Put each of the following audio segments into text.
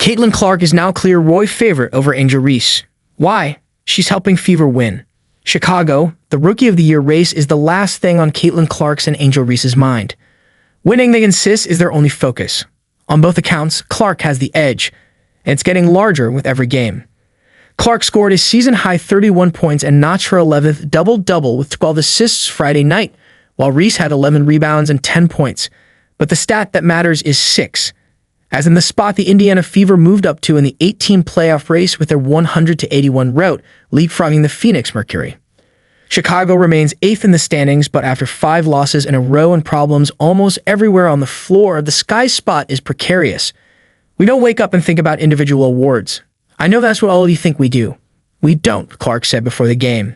Caitlin Clark is now clear Roy favorite over Angel Reese. Why? She's helping Fever win. Chicago, the Rookie of the Year race is the last thing on Caitlin Clark's and Angel Reese's mind. Winning, they insist, is their only focus. On both accounts, Clark has the edge, and it's getting larger with every game. Clark scored a season-high 31 points and notched her 11th double-double with 12 assists Friday night, while Reese had 11 rebounds and 10 points. But the stat that matters is 6, as in the spot the Indiana Fever moved up to in the 18 playoff race with their 100-81 rout, leapfrogging the Phoenix Mercury. Chicago remains 8th in the standings, but after 5 losses in a row and problems almost everywhere on the floor, the Sky's spot is precarious. We don't wake up and think about individual awards. I know that's what all of you think we do. We don't, Clark said before the game.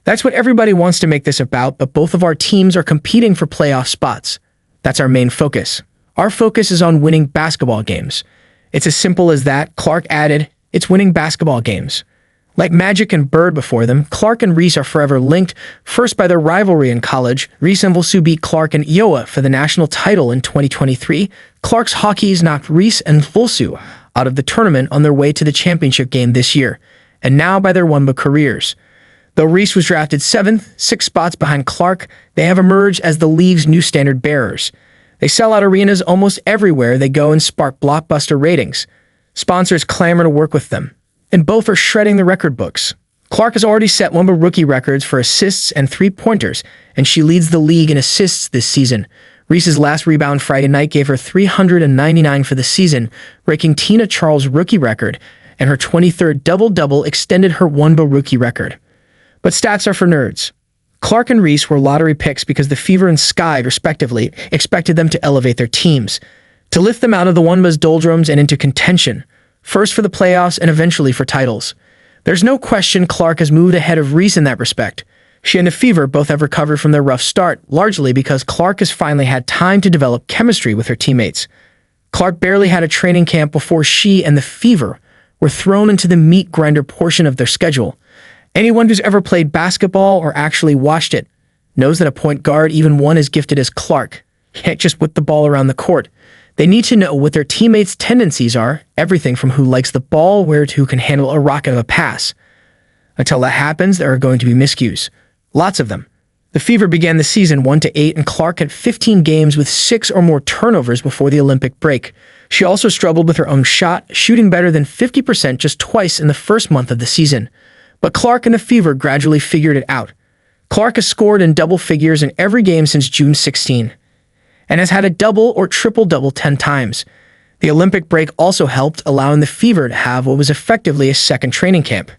That's what everybody wants to make this about, but both of our teams are competing for playoff spots. That's our main focus. Our focus is on winning basketball games. It's as simple as that, Clark added. It's winning basketball games. Like Magic and Bird before them, Clark and Reese are forever linked, first by their rivalry in college. Reese and Vulsu beat Clark and Iowa for the national title in 2023. Clark's Hawkeys knocked Reese and Vulsu out of the tournament on their way to the championship game this year, and now by their WNBA careers. Though Reese was drafted 7th, 6 spots behind Clark, they have emerged as the league's new standard bearers. They sell out arenas almost everywhere they go and spark blockbuster ratings. Sponsors clamor to work with them, and both are shredding the record books. Clark has already set WNBA rookie records for assists and three-pointers, and she leads the league in assists this season. Reese's last rebound Friday night gave her 399 for the season, breaking Tina Charles' rookie record, and her 23rd double-double extended her WNBA rookie record. But stats are for nerds. Clark and Reese were lottery picks because the Fever and Sky, respectively, expected them to elevate their teams, to lift them out of the WNBA's doldrums and into contention, first for the playoffs and eventually for titles. There's no question Clark has moved ahead of Reese in that respect. She and the Fever both have recovered from their rough start, largely because Clark has finally had time to develop chemistry with her teammates. Clark barely had a training camp before she and the Fever were thrown into the meat grinder portion of their schedule. Anyone who's ever played basketball or actually watched it knows that a point guard, even one as gifted as Clark, can't just whip the ball around the court. They need to know what their teammates' tendencies are, everything from who likes the ball, where to who can handle a rocket of a pass. Until that happens, there are going to be miscues. Lots of them. The Fever began the season 1-8, and Clark had 15 games with 6 or more turnovers before the Olympic break. She also struggled with her own shot, shooting better than 50% just twice in the first month of the season. But Clark and the Fever gradually figured it out. Clark has scored in double figures in every game since June 16, and has had a double or triple-double 10 times. The Olympic break also helped, allowing the Fever to have what was effectively a second training camp.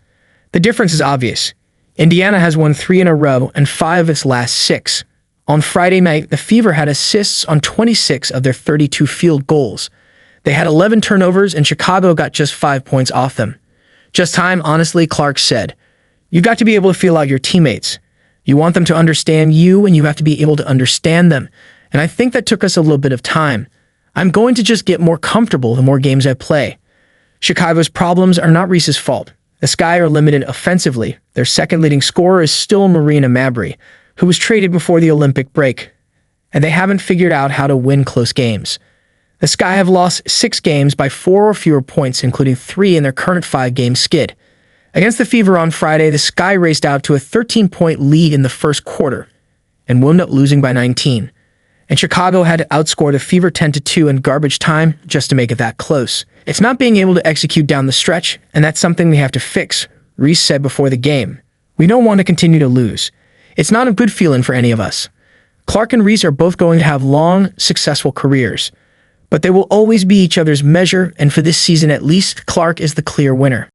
The difference is obvious. Indiana has won 3 in a row and 5 of its last 6. On Friday night, the Fever had assists on 26 of their 32 field goals. They had 11 turnovers, and Chicago got just 5 points off them. Just time, honestly, Clark said. You've got to be able to feel out your teammates. You want them to understand you, and you have to be able to understand them. And I think that took us a little bit of time. I'm going to just get more comfortable the more games I play. Chicago's problems are not Reese's fault. The Sky are limited offensively. Their second leading scorer is still Marina Mabrey, who was traded before the Olympic break. And they haven't figured out how to win close games. The Sky have lost 6 games by 4 or fewer points, including 3 in their current 5-game skid. Against the Fever on Friday, the Sky raced out to a 13-point lead in the first quarter and wound up losing by 19. And Chicago had to outscore the Fever 10-2 in garbage time just to make it that close. It's not being able to execute down the stretch, and that's something we have to fix, Reese said before the game. We don't want to continue to lose. It's not a good feeling for any of us. Clark and Reese are both going to have long, successful careers, but they will always be each other's measure, and for this season at least, Clark is the clear winner.